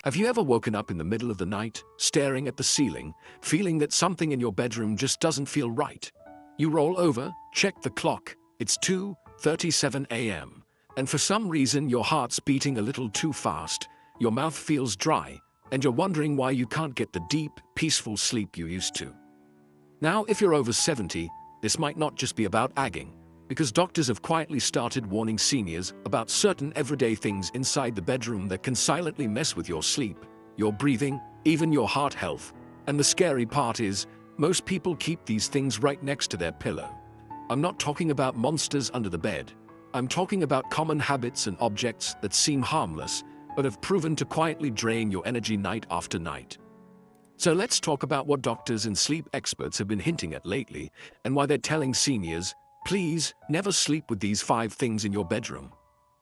Have you ever woken up in the middle of the night, staring at the ceiling, feeling that something in your bedroom just doesn't feel right? You roll over, check the clock, it's 2:37 a.m., and for some reason your heart's beating a little too fast, your mouth feels dry, and you're wondering why you can't get the deep, peaceful sleep you used to. Now, if you're over 70, this might not just be about agging, because doctors have quietly started warning seniors about certain everyday things inside the bedroom that can silently mess with your sleep, your breathing, even your heart health. And the scary part is, most people keep these things right next to their pillow. I'm not talking about monsters under the bed. I'm talking about common habits and objects that seem harmless, but have proven to quietly drain your energy night after night. So let's talk about what doctors and sleep experts have been hinting at lately, and why they're telling seniors, please, never sleep with these 5 things in your bedroom.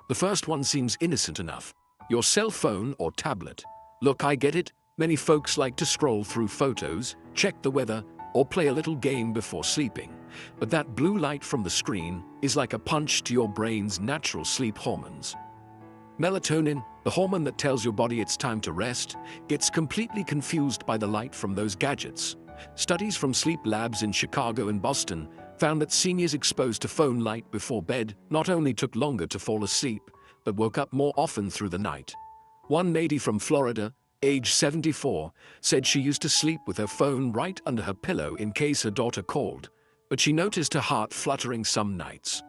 The first one seems innocent enough. Your cell phone or tablet. Look, I get it. Many folks like to scroll through photos, check the weather, or play a little game before sleeping. But that blue light from the screen is like a punch to your brain's natural sleep hormones. Melatonin, the hormone that tells your body it's time to rest, gets completely confused by the light from those gadgets. Studies from sleep labs in Chicago and Boston found that seniors exposed to phone light before bed not only took longer to fall asleep, but woke up more often through the night. One lady from Florida, age 74, said she used to sleep with her phone right under her pillow in case her daughter called, but she noticed her heart fluttering some nights.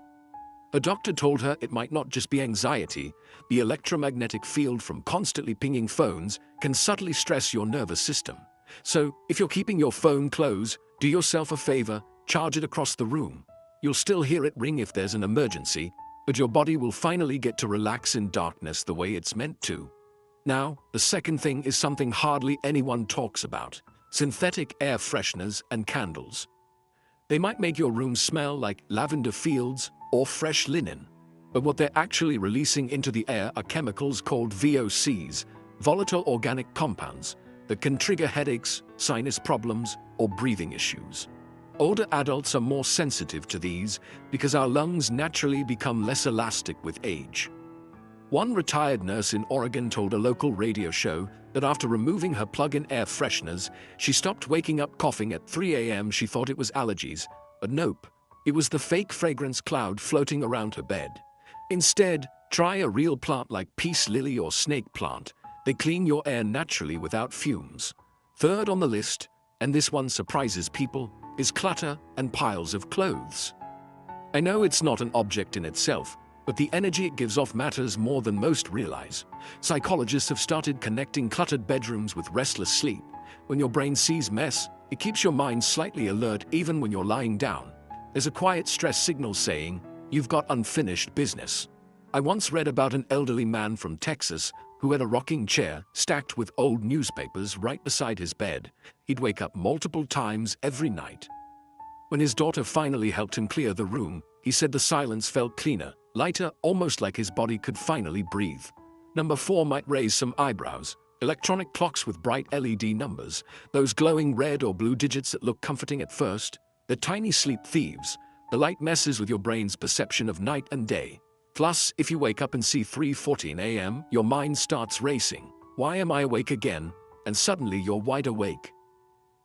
A doctor told her it might not just be anxiety. The electromagnetic field from constantly pinging phones can subtly stress your nervous system. So, if you're keeping your phone close, do yourself a favor, charge it across the room. You'll still hear it ring if there's an emergency, but your body will finally get to relax in darkness the way it's meant to. Now, the second thing is something hardly anyone talks about: synthetic air fresheners and candles. They might make your room smell like lavender fields or fresh linen, but what they're actually releasing into the air are chemicals called VOCs, volatile organic compounds, that can trigger headaches, sinus problems, or breathing issues. Older adults are more sensitive to these because our lungs naturally become less elastic with age. One retired nurse in Oregon told a local radio show that after removing her plug-in air fresheners, she stopped waking up coughing at 3 a.m. She thought it was allergies, but nope, it was the fake fragrance cloud floating around her bed. Instead, try a real plant like peace lily or snake plant. They clean your air naturally without fumes. Third on the list, and this one surprises people, is clutter and piles of clothes. I know it's not an object in itself, but the energy it gives off matters more than most realize. Psychologists have started connecting cluttered bedrooms with restless sleep. When your brain sees mess, it keeps your mind slightly alert even when you're lying down. There's a quiet stress signal saying, you've got unfinished business. I once read about an elderly man from Texas who had a rocking chair stacked with old newspapers right beside his bed. He'd wake up multiple times every night. When his daughter finally helped him clear the room, he said the silence felt cleaner, lighter, almost like his body could finally breathe. Number 4 might raise some eyebrows. Electronic clocks with bright LED numbers, those glowing red or blue digits that look comforting at first. They're tiny sleep thieves. The light messes with your brain's perception of night and day. Plus, if you wake up and see 3:14 a.m., your mind starts racing. Why am I awake again? And suddenly you're wide awake.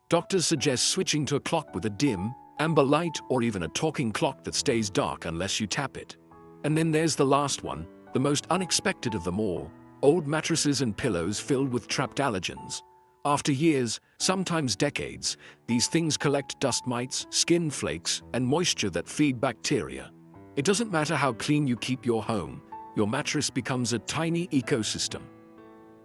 Doctors suggest switching to a clock with a dim, amber light or even a talking clock that stays dark unless you tap it. And then there's the last one, the most unexpected of them all: old mattresses and pillows filled with trapped allergens. After years, sometimes decades, these things collect dust mites, skin flakes, and moisture that feed bacteria. It doesn't matter how clean you keep your home, your mattress becomes a tiny ecosystem.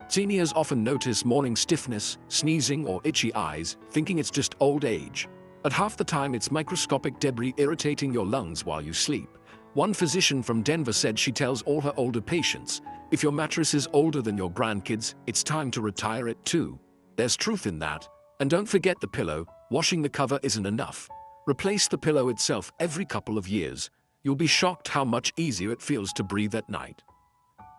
Seniors often notice morning stiffness, sneezing, or itchy eyes, thinking it's just old age. But half the time it's microscopic debris irritating your lungs while you sleep. One physician from Denver said she tells all her older patients, if your mattress is older than your grandkids, it's time to retire it too. There's truth in that. And don't forget the pillow. Washing the cover isn't enough. Replace the pillow itself every couple of years. You'll be shocked how much easier it feels to breathe at night.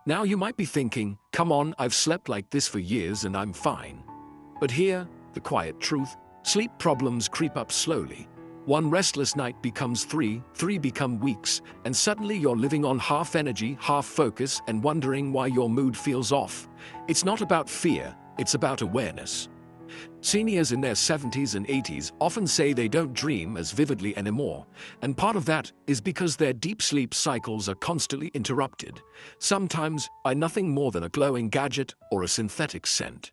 Now you might be thinking, come on, I've slept like this for years and I'm fine. But here, the quiet truth: sleep problems creep up slowly. One restless night becomes three, three become weeks, and suddenly you're living on half energy, half focus, and wondering why your mood feels off. It's not about fear, it's about awareness. Seniors in their 70s and 80s often say they don't dream as vividly anymore, and part of that is because their deep sleep cycles are constantly interrupted, sometimes by nothing more than a glowing gadget or a synthetic scent.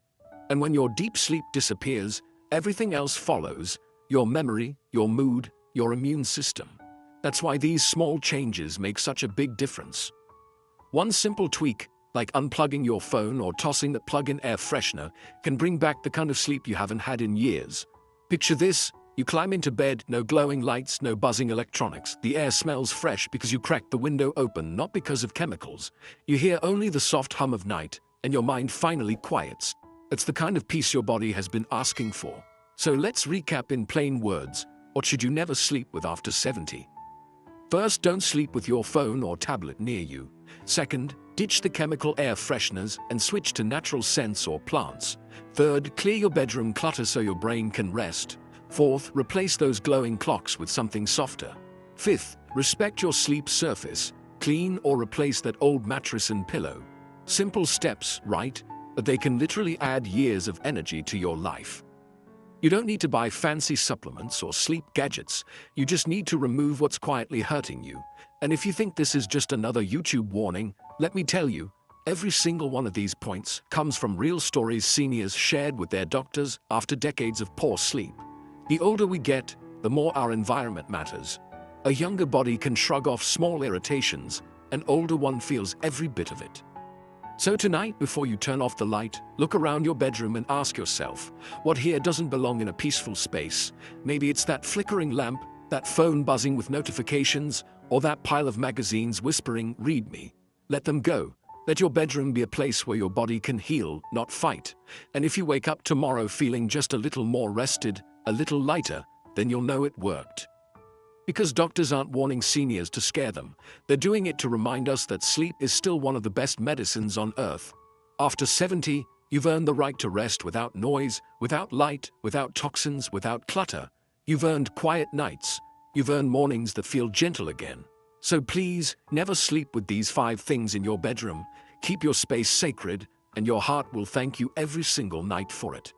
And when your deep sleep disappears, everything else follows: your memory, your mood, your immune system. That's why these small changes make such a big difference. One simple tweak, like unplugging your phone or tossing that plug-in air freshener, can bring back the kind of sleep you haven't had in years. Picture this: you climb into bed, no glowing lights, no buzzing electronics. The air smells fresh because you cracked the window open, not because of chemicals. You hear only the soft hum of night, and your mind finally quiets. It's the kind of peace your body has been asking for. So let's recap in plain words. What should you never sleep with after 70? First, don't sleep with your phone or tablet near you. Second, ditch the chemical air fresheners and switch to natural scents or plants. Third, clear your bedroom clutter so your brain can rest. Fourth, replace those glowing clocks with something softer. Fifth, respect your sleep surface. Clean or replace that old mattress and pillow. Simple steps, right? But they can literally add years of energy to your life. You don't need to buy fancy supplements or sleep gadgets. You just need to remove what's quietly hurting you. And if you think this is just another YouTube warning, let me tell you, every single one of these points comes from real stories seniors shared with their doctors after decades of poor sleep. The older we get, the more our environment matters. A younger body can shrug off small irritations, an older one feels every bit of it. So tonight, before you turn off the light, look around your bedroom and ask yourself, what here doesn't belong in a peaceful space? Maybe it's that flickering lamp, that phone buzzing with notifications, or that pile of magazines whispering, "Read me." Let them go. Let your bedroom be a place where your body can heal, not fight. And if you wake up tomorrow feeling just a little more rested, a little lighter, then you'll know it worked. Because doctors aren't warning seniors to scare them. They're doing it to remind us that sleep is still one of the best medicines on earth. After 70, you've earned the right to rest without noise, without light, without toxins, without clutter. You've earned quiet nights. You've earned mornings that feel gentle again. So please, never sleep with these 5 things in your bedroom. Keep your space sacred, and your heart will thank you every single night for it.